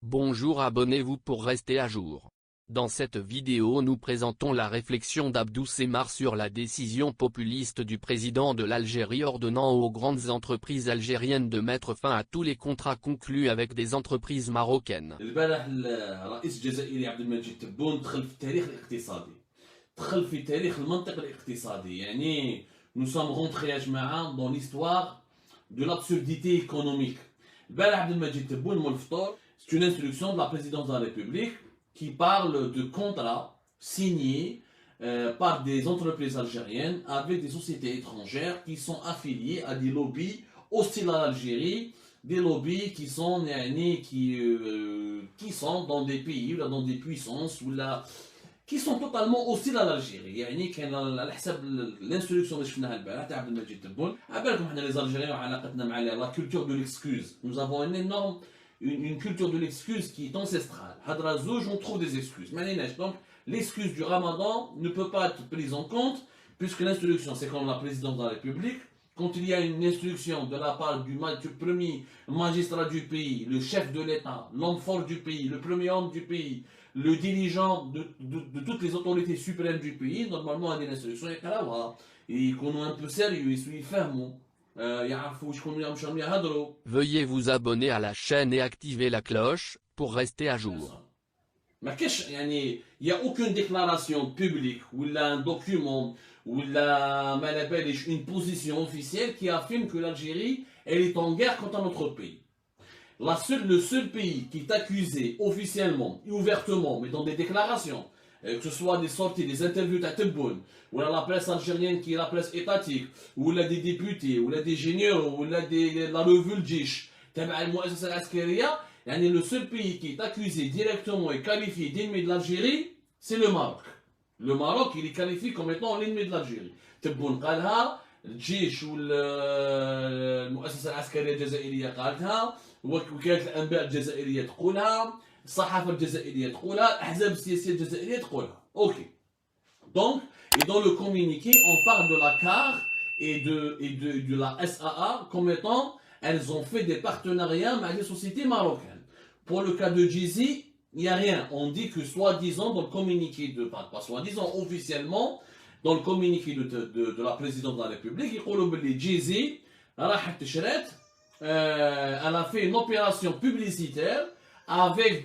Bonjour, abonnez-vous pour rester à jour. Dans cette vidéo nous présentons la réflexion d'Abdou Semmar sur la décision populiste du président de l'Algérie ordonnant aux grandes entreprises algériennes de mettre fin à tous les contrats conclus avec des entreprises marocaines. البارح الرئيس الجزائري عبد المجيد تبون دخل في التاريخ الاقتصادي، دخل في تاريخ المنطق الاقتصادي، يعني nous sommes rentrés يا جماعة dans l'histoire de l'absurdité économique. البارح عبد المجيد تبون مول الفطور c'est une instruction de la présidence de la République qui parle de contrats signés par des entreprises algériennes avec des sociétés étrangères qui sont affiliées à des lobbies hostiles à l'Algérie, des lobbies qui sont dans des pays ou dans des puissances qui sont totalement hostiles à l'Algérie. يعني كان على حسب l'instruction اللي شفناها البارح تاع عبد المجيد تبون. عبالكم احنا les Algériens وعلاقتنا مع la culture de l'excuse. Nous avons une culture de l'excuse qui est ancestrale. Hadra Zouj, on trouve des excuses. Donc, l'excuse du Ramadan ne peut pas être prise en compte, puisque l'instruction, c'est comme la présidence de la République. Quand il y a une instruction de la part du premier magistrat du pays, le chef de l'État, l'homme fort du pays, le premier homme du pays, le dirigeant de toutes les autorités suprêmes du pays, normalement, il y a une instruction, et qu'on est un peu sérieux, il suit ferme. Veuillez vous abonner à la chaîne et activer la cloche pour rester à jour. Il n'y a aucune déclaration publique ou un document ou une position officielle qui affirme que l'Algérie est en guerre contre notre pays. Le seul pays qui est accusé officiellement et ouvertement, mais dans des déclarations, que ce soit des sorties, des interviews à Tebboune, ou la presse algérienne qui est la presse étatique, ou là des députés, ou là des généraux, ou là la revue Le Djish, le seul pays qui est accusé directement et qualifié d'ennemi de l'Algérie, c'est le Maroc. Le Maroc, il est qualifié comme étant l'ennemi de l'Algérie. Tebboune قالها, الجيش والمؤسسة العسكرية الجزائرية قالتها, وكالة الأنباء الجزائرية تقولها, الصحافة الجزائرية تقولها, الأحزاب السياسية الجزائرية تقولها. Ok. Donc, et dans le communiqué, on parle de la CAR et de la SAA comme étant, elles ont fait des partenariats avec des sociétés marocaines. Pour le cas de Djizy, il n'y a rien. On dit que soi-disant, dans le communiqué pas soi-disant, officiellement, dans le communiqué de la présidente de la République, il dit que Djizy, elle a fait une opération publicitaire avec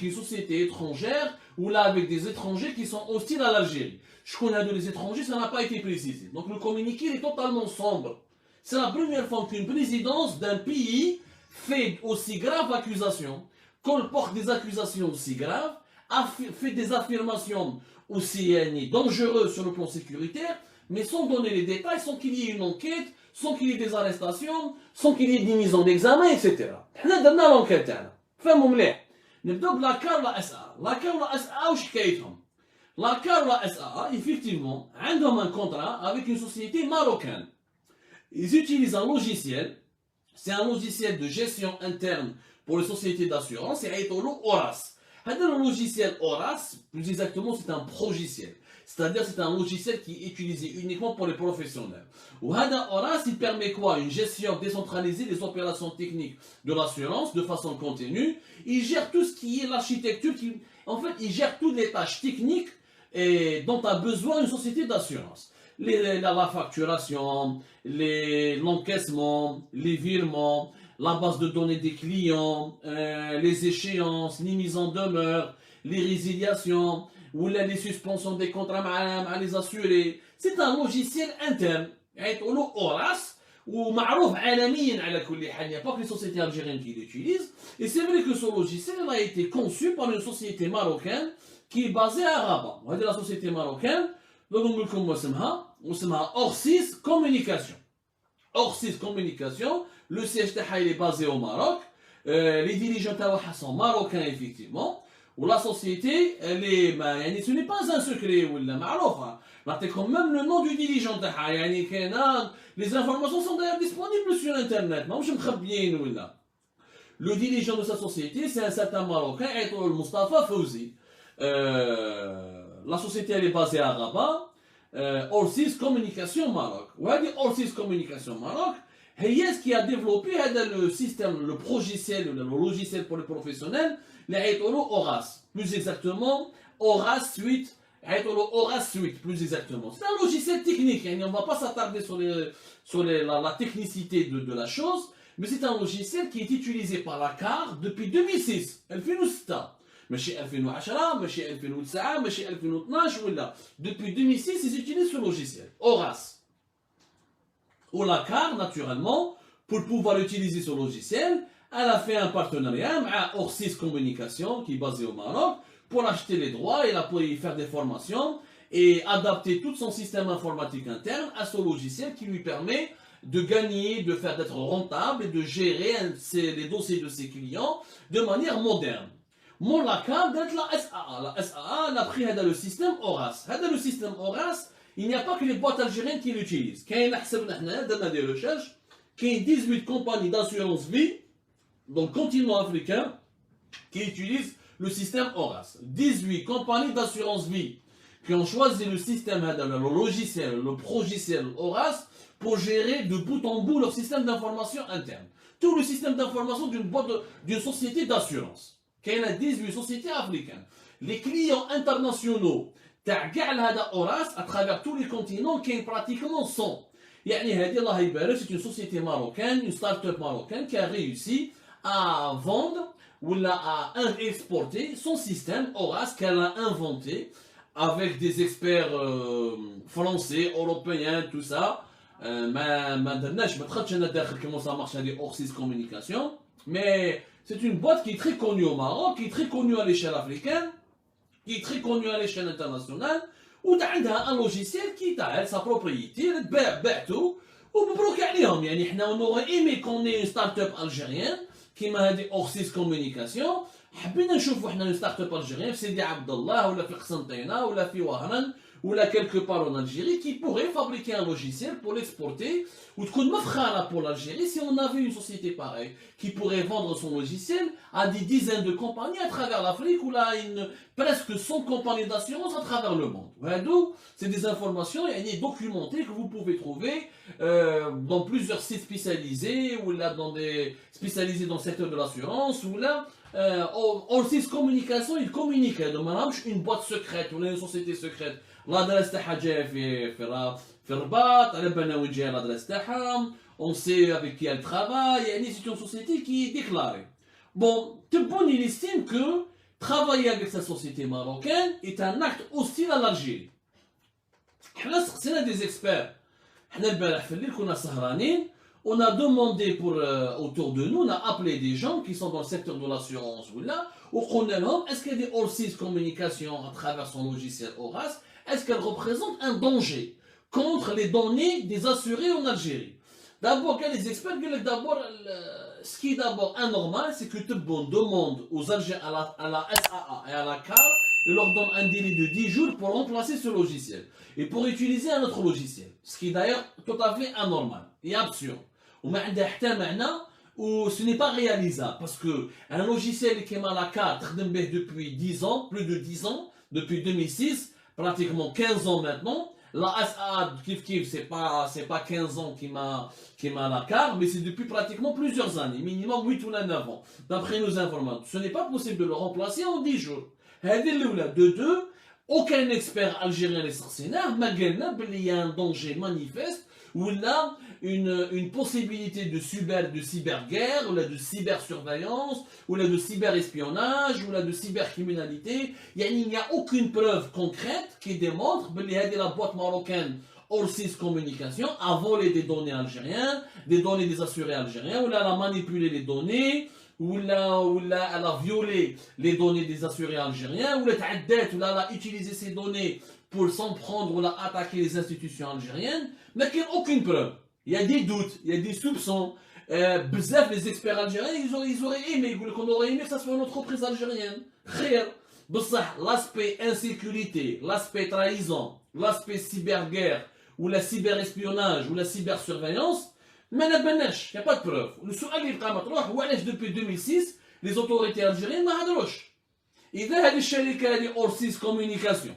une société étrangère ou là avec des étrangers qui sont hostiles à l'Algérie. Je connais les étrangers, ça n'a pas été précisé. Donc le communiqué est totalement sombre. C'est la première fois qu'une présidence d'un pays fait aussi grave accusation, colporte des accusations aussi graves, fait des affirmations aussi dangereuses sur le plan sécuritaire, mais sans donner les détails, sans qu'il y ait une enquête, sans qu'il y ait des arrestations, sans qu'il y ait des mises en examen, etc. On a donné l'enquête. فهموا مليح. نبداو بلا كار لا اس ا. لا كار لا اس ا واش حكايتهم؟ لا كار لا اس ا effectivement عندهم un contrat avec une société marocaine. Ils utilisent un logiciel, c'est un logiciel de gestion interne pour les sociétés d'assurance, et يعيطولو Horace. Le logiciel Horace, plus exactement, c'est un progiciel. C'est-à-dire c'est un logiciel qui est utilisé uniquement pour les professionnels. Horace, il permet quoi? Une gestion décentralisée des opérations techniques de l'assurance de façon continue. Il gère tout ce qui est l'architecture. En fait, il gère toutes les tâches techniques dont a besoin une société d'assurance. La facturation, l'encaissement, les virements, la base de données des clients, les échéances, les mises en demeure, les résiliations, ou les suspensions des contrats à les assurer. C'est un logiciel interne. يعيطولو Horace ومعروف عالميا على كل حال. Il n'y a pas que les sociétés algériennes qui l'utilisent. Et c'est vrai que ce logiciel a été conçu par une société marocaine qui est basée à Rabat. وهذه la société marocaine, نقول لكم واسمها Orsis Communication. Orsis Communication, le siège تاعها est basé au Maroc. Les dirigeants تاعها sont marocains effectivement. Ou la société, ce n'est pas un secret, ou la معروفة. نعطيكم même le nom du dirigeant تاعها. Les informations sont d'ailleurs disponibles sur internet. ماهمش مخبيين ولا. Le dirigeant de sa société, c'est un certain Marocain, Mustafa Fouzi. La société elle est basée à Rabat. Orsis Communication Maroc. وهذه Orsis Communication Maroc, هي ce qui a développé هذا le système, le progiciel, le logiciel pour les professionnels, اللي عيطوا له Horace. Plus exactement, Horace Suite. عيطوا له Horace Suite, plus exactement. C'est un logiciel technique, يعني on ne va pas s'attarder sur la technicité de la chose, mais c'est un logiciel qui est utilisé par la CAR depuis 2006. 2006. ماشي 2010 ماشي 2009 ماشي 2012 ولا. Depuis 2006 ils utilisent ce logiciel Horace. Ou la CAR naturellement pour pouvoir utiliser ce logiciel elle a fait un partenariat avec Orsys Communication qui est basé au Maroc pour acheter les droits et pour y faire des formations et adapter tout son système informatique interne à ce logiciel qui lui permet de gagner, d'être rentable et de gérer les dossiers de ses clients de manière moderne. Mon la CAR d'être la SAA. La SAA elle a pris le système Horace. Le système Horace, il n'y a pas que les boîtes algériennes qui l'utilisent. Quand il y a des recherches, qu'il y a 18 compagnies d'assurance vie dans le continent africain qui utilisent le système Horace. 18 compagnies d'assurance vie qui ont choisi le système, le logiciel, le progiciel Horace pour gérer de bout en bout leur système d'information interne. Tout le système d'information d'une société d'assurance. Il y a 18 sociétés africaines. Les clients internationaux de Horace à travers tous les continents qui pratiquement sont. C'est une société marocaine, une start-up marocaine qui a réussi à vendre ou à exporter son système Horace qu'elle a inventé avec des experts français, européens, tout ça. Comment ça marche avec Orsys Communication, mais c'est une boîte qui est très connue au Maroc, qui est très connue à l'échelle africaine, qui est très connue à l'échelle internationale, où tu as un logiciel qui a sa propriété, tout, ou on aurait aimé qu'on ait une start-up algérienne qui m'a dit Orsys Communication. حبينا نشوفوا حنا start-up algérien في سيدي عبد الله ولا في قسنطينة ولا في وهران ولا quelque part en Algérie qui pourrait fabriquer un logiciel pour l'exporter ou تكون مفخرة pour l'Algérie si on avait une société pareille qui pourrait vendre son logiciel à des dizaines de compagnies à travers l'Afrique ou là presque 100 compagnies d'assurance à travers le monde. C'est des informations documentées que vous pouvez trouver dans plusieurs sites spécialisés ou là spécialisés dans le secteur de l'assurance ou là Orsys Communication il communique de une boîte secrète ou une société secrète. L'adresse تاعها جايه في الرباط على بالنا وين جايه l'adresse تاعها on sait avec qui elle travaille c'est une société qui est déclarée. Bon, Tebboune il estime que travailler avec sa société marocaine est un acte hostile à l'Algérie. حنا سقسينا des experts. حنا البارح في الليل كنا سهرانين. On a demandé autour de nous, on a appelé des gens qui sont dans le secteur de l'assurance ou là, est-ce qu'il y a des Orsys Communication à travers son logiciel Horace, est-ce qu'elle représente un danger contre les données des assurés en Algérie? D'abord, les experts disent d'abord, ce qui est d'abord anormal, c'est que Tebboune demande aux Algériens, à la SAA et à la CAR, il leur donne un délai de 10 jours pour remplacer ce logiciel et pour utiliser un autre logiciel. Ce qui est d'ailleurs tout à fait anormal et absurde. Ou ce n'est pas réalisable parce que un logiciel qui est à la carte depuis 10 ans, plus de 10 ans, depuis 2006, pratiquement 15 ans maintenant. La SA c'est pas 15 ans qui m'a à la carte, mais c'est depuis pratiquement plusieurs années, minimum 8 ou 9 ans, d'après nos informations. Ce n'est pas possible de le remplacer en 10 jours. De deux, aucun expert algérien n'est sorti, il y a un danger manifeste ou là une possibilité de cyberguerre, ou là de cybersurveillance, ou là de cyberespionnage, ou là de cybercriminalité. Il n'y a aucune preuve concrète qui démontre que la boîte marocaine Orsys Communication a volé des données algériennes, des données des assurés algériens, ou là elle a manipulé les données, ou là elle a violé les données des assurés algériens, ou là elle a utilisé ces données pour s'en prendre ou là attaquer les institutions algériennes, mais qu'il n'y a aucune preuve. Il y a des doutes, il y a des soupçons. Les experts algériens, ils auraient aimé, qu'on aurait aimé que ça soit une entreprise algérienne. L'aspect insécurité, l'aspect trahison, l'aspect cyberguerre, ou la cyberespionnage, ou la cybersurveillance, mais il n'y a pas de preuve. Le souhait depuis 2006, les autorités algériennes ما هدروش. إذا هذه الشركة هذه Orsys Communication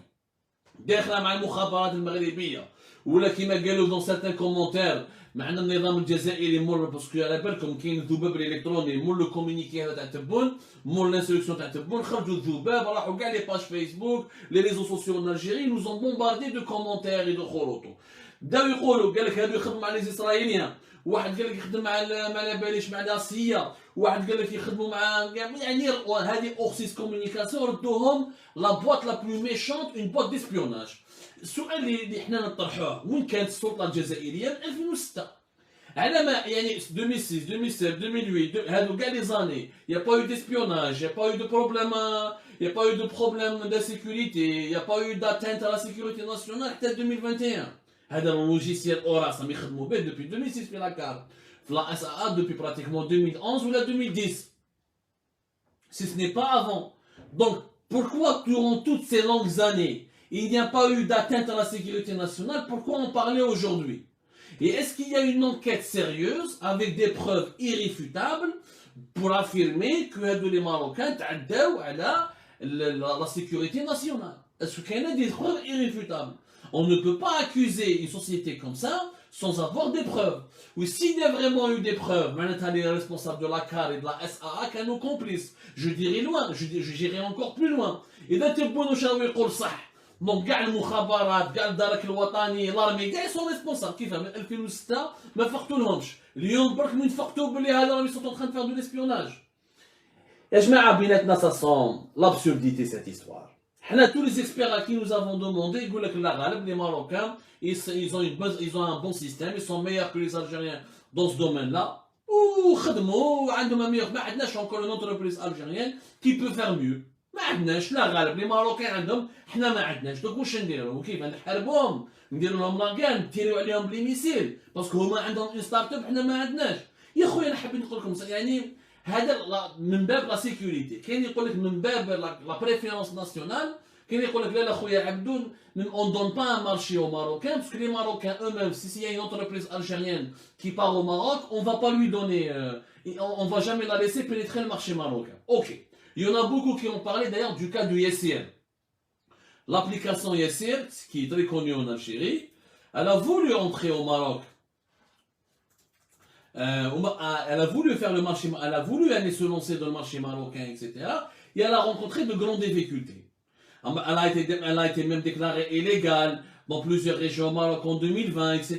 داخلة مع المخابرات المغربية ولا كيما قالوا dans certains commentaires معنا النظام الجزائري مور باسكو على بالكم كاين الذباب الالكتروني مور لو كومونيكي هذا تاع تبون مور لانستركسيون تاع تبون خرجوا الذباب راحوا كاع لي باج فيسبوك لي ريزو سوسيو ان الجيري نوز اون بومباردي دو كومونتير اي دو خروطو بداو يقولوا قال لك هادو يخدموا مع لي اسرائيليين واحد قال لك يخدم مع ما على باليش مع الاسيه واحد قال لك يخدموا مع يعني هذه اوكسيس كومونيكاسيون ردوهم لا بواط لا بلو ميشونت اون بواط ديسبيوناج السؤال اللي حنا نطرحوه وين كانت السلطه الجزائريه من 2006 على ما يعني 2006 2007 2008 هادو كاع لي زاني يا با يو ديسبيوناج يا با يو دو بروبليم يا با يو دو بروبليم دو سيكوريتي يا با يو داتنت على سيكوريتي ناسيونال حتى 2021 هذا اللوجيسيال اوراس راهم يخدموا به دوبي 2006 في لاكار في لا اس ا دوبي براتيكمون 2011 ولا 2010 si ce n'est pas avant. Donc pourquoi durant toutes ces longues années il n'y a pas eu d'atteinte à la sécurité nationale? Pourquoi en parler aujourd'hui? Et est-ce qu'il y a une enquête sérieuse avec des preuves irréfutables pour affirmer que les Marocains تعداو على la sécurité nationale? Est-ce qu'il y a des preuves irréfutables? On ne peut pas accuser une société comme ça sans avoir des preuves. Oui, s'il y a vraiment eu des preuves, maintenant les responsables de la CAR et de la SAA qui sont nos complices. Je dirais loin, j'irai encore plus loin. Et là, tu peux nous changer pour ça. Donc, كاع المخابرات كاع الدرك الوطني الارمي كاع سون ريسبونسابل كيفاه من 2006 ما فقتولهمش اليوم برك من فقتوا بلي هذا راهم يسون تخان فير دو ليسبيوناج يا جماعه بيناتنا سا سون لابسورديتي سيت هيستوار حنا tous les experts à qui nous avons demandé يقول لك لا غالب les Marocains ils ont un bon système ils sont meilleurs que les Algériens dans ce domaine là وخدموا وعندهم meilleur ما عندناش encore une entreprise algérienne qui peut faire mieux ما عندناش لا غالب لي ماروكان عندهم حنا ما عندناش دوك واش نديرو وكيف نحاربوهم نديرو لهم لاكان نتيريو عليهم لي ميسيل باسكو هما عندهم اون ستارت اب حنا ما عندناش يا خويا انا حاب نقول لكم يعني هذا من باب لا سيكوريتي كاين يقول لك من باب لا بريفيرونس ناسيونال كاين يقول لك لا لا خويا عبدون on donne pas un marché aux Marocains parce que les Marocains eux-mêmes s'il y a une entreprise algérienne qui part au Maroc on va pas lui donner on va jamais la laisser pénétrer le marché marocain. OK. Il y en a beaucoup qui ont parlé d'ailleurs du cas du Yassir. L'application Yassir, qui est très connue en Algérie, elle a voulu entrer au Maroc. Elle a voulu faire le marché, elle a voulu aller se lancer dans le marché marocain, etc. Et elle a rencontré de grandes difficultés. Elle a été même déclarée illégale dans plusieurs régions au Maroc en 2020, etc.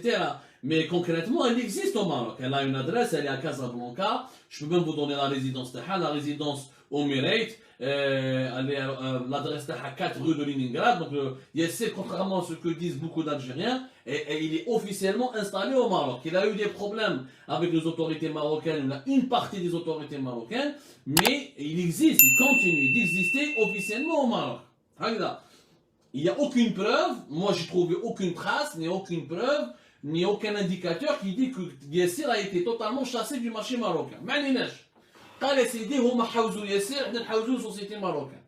Mais concrètement, elle existe au Maroc. Elle a une adresse, elle est à Casablanca. Je peux même vous donner la résidence d'Aha, la résidence au Mireit. L'adresse d'Aha 4 rue de Leningrad. Donc, Yassir, contrairement à ce que disent beaucoup d'Algériens, il est officiellement installé au Maroc. Il a eu des problèmes avec les autorités marocaines, une partie des autorités marocaines, mais il existe, il continue d'exister officiellement au Maroc. Il n'y a aucune preuve, moi j'ai trouvé aucune trace, ni aucune preuve, ni aucun indicateur qui dit que Yassir a été totalement chassé du marché marocain. معليناش قال يا سيدي هما حوزوا ياسر حنا نحوزوا السوسيتي ماروكان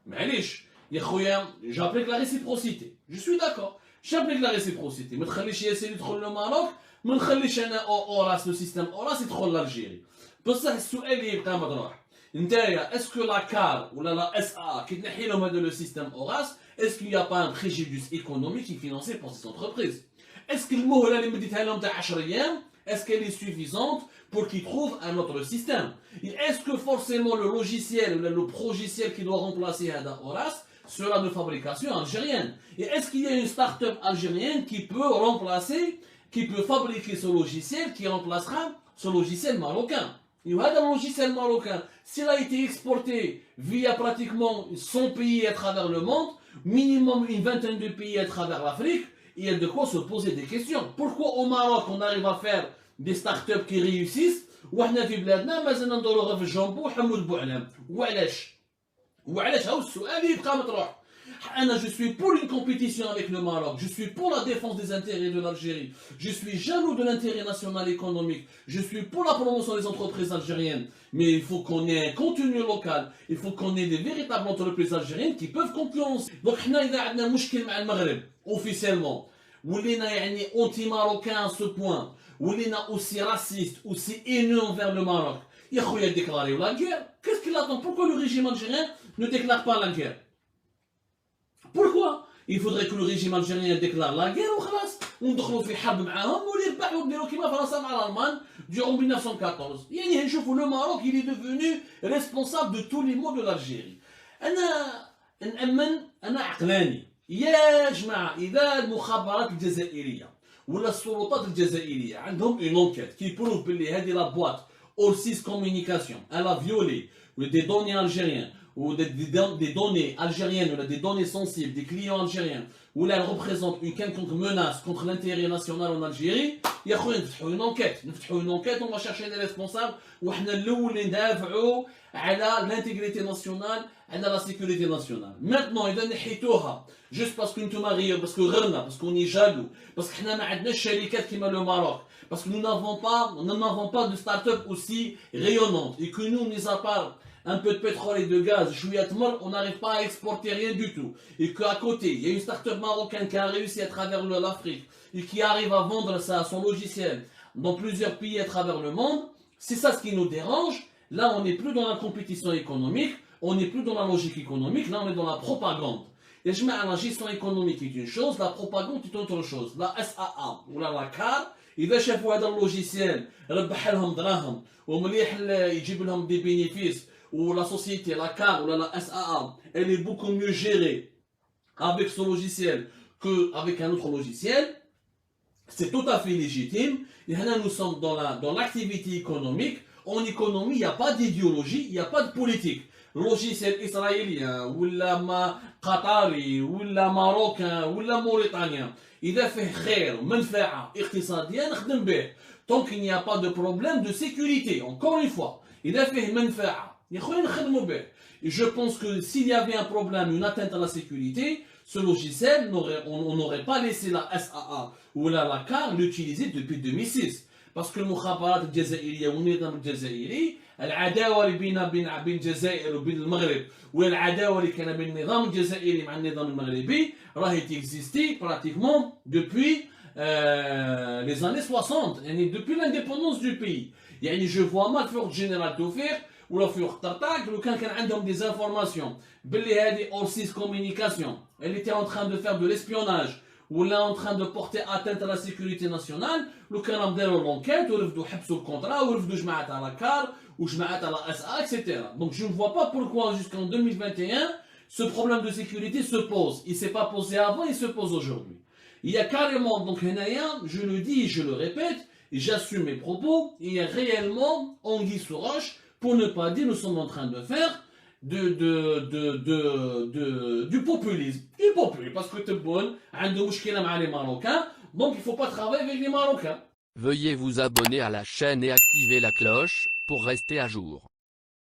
معليش يا خويا j'applique la réciprocité je suis d'accord j'applique la réciprocité ما تخليش ياسر يدخل للماروك ما نخليش انا اوراس لو سيستم اوراس يدخل لالجيري بصح السؤال اللي يبقى مطروح نتايا اسكو لا كار ولا لا اس ا كي تنحي لهم هذا لو سيستم اوراس اسكو يا با ان préjudice économique qui est financé par ces entreprises. Est-ce que المهله اللي مديتها لهم تاع 10 ايام est-ce qu'elle est suffisante pour qu'ils trouvent un autre système? Est-ce que forcément le logiciel, le progiciel qui doit remplacer Hada Horas sera de fabrication algérienne? Et est-ce qu'il y a une start-up algérienne qui peut remplacer, qui peut fabriquer ce logiciel qui remplacera ce logiciel marocain? Et Hada logiciel marocain, s'il a été exporté via pratiquement 100 pays à travers le monde, minimum une vingtaine de pays à travers l'Afrique, il y a de quoi se poser des questions. Pourquoi au Maroc on arrive à faire des startups qui réussissent وحنا في بلادنا مازلنا ندورو غير في الجامبو وحمود بوعلام وعلاش هاو السؤال يبقى مطروح. انا je suis pour une compétition avec le Maroc, je suis pour la défense des intérêts de l'Algérie, je suis jaloux de l'intérêt national économique, je suis pour la promotion des entreprises algériennes, mais il faut qu'on ait un contenu local, il faut qu'on ait des véritables entreprises algériennes qui peuvent concurrencer. Donc حنا اذا عندنا مشكل مع المغرب officiellement ولينا يعني anti marocain à ce point ولينا aussi raciste, aussi haineux envers le Maroc. يا خويا déclarer la guerre. Qu'est-ce qu'il attend? Pourquoi le régime algérien ne déclare pas la guerre? Pourquoi? Il faudrait que le régime algérien déclare la guerre ou خلاص وندخلوا في حرب معاهم ونربحوا نديروا كيما فرنسا مع الالمان durant 1914. يعني نشوفوا لو ماروك il est devenu responsable de tous les maux de l'Algérie. انا عقلاني يا جماعه، اذا المخابرات الجزائريه ولا السلطات الجزائريه عندهم اون انكيت كي بروف باللي هذه لا بواط اورسيس كومونيكاسيون الا فيولي دي دوني الجيريان ou des données algériennes ou des données sensibles des clients algériens ou elle représente une quelconque menace contre l'intérêt national en Algérie, يا خويا نفتحوا une enquête, on va chercher des responsables وحنا الاول اللي ندافعوا على l'intégrité nationale, على la sécurité nationale. Maintenant اذا نحيتوها juste parce que نتوما غير parce que غيرنا parce qu'on est jaloux parce que حنا ما عندناش شركات كيما لو ماروك parce que nous n'avons pas de start-up aussi rayonnante et que nous, mis à part un peu de pétrole et de gaz, on n'arrive pas à exporter rien du tout. Et qu'à côté, il y a une start-up marocaine qui a réussi à travers l'Afrique et qui arrive à vendre son logiciel dans plusieurs pays à travers le monde. C'est ça ce qui nous dérange. Là, on n'est plus dans la compétition économique, on n'est plus dans la logique économique, là on est dans la propagande. Et je mets la gestion économique est une chose, la propagande est autre chose. La SAA ou la CAR, إذا شافوا هذا اللوجيسيال ربح لهم دراهم ومليح يجيب لهم دي بينيفيس ou la société, la CAR ou la SAA, elle est beaucoup mieux gérée avec ce logiciel qu'avec un autre logiciel, c'est tout à fait légitime. Et là, nous sommes dans l'activité économique. En économie, il n'y a pas d'idéologie, il n'y a pas de politique. Logiciel israélien, ou la qatari, ou la marocain, ou la mauritanien, إذا فيه خير منفعة اقتصادية نخدم به. Tant qu'il n'y a pas de problème de sécurité, encore une fois, إذا فيه منفعة et je pense que s'il y avait un problème, une atteinte à la sécurité, ce logiciel, on n'aurait pas laissé la SAA ou la CAR l'utiliser depuis 2006. Parce que le mukhabarat الجزائرية والنظام الجزائري العداوة اللي بين الجزائر وبين المغرب والعداوة اللي كان بين النظام الجزائري مع النظام المغربي راهي تيكزيستي pratiquement depuis les années 60, يعني depuis l'indépendance du pays. يعني je vois mal faire général Toufir ولا في طرطاق لو كان عندهم des informations باللي هذه اورسيس كومونيكاسيون elle était en train de faire de l'espionnage ولا en train de porter atteinte à la sécurité nationale لو كانوا داروا l'enquête ورفدوا حبسوا الكونترا ورفدوا جماعه على كار وجماعه على SA, etc. Donc je ne vois pas pourquoi jusqu'en 2021 ce problème de sécurité se pose. Il ne s'est pas posé avant, il se pose aujourd'hui. Il y a carrément, donc je le dis, je le répète, et j'assume mes propos, il y a réellement anguille sous roche, pour ne pas dire nous sommes en train de faire du populisme. Du populisme, parce que tout le monde a un mouchkina avec les Marocains, donc il ne faut pas travailler avec les Marocains. Veuillez vous abonner à la chaîne et activer la cloche, pour rester à jour.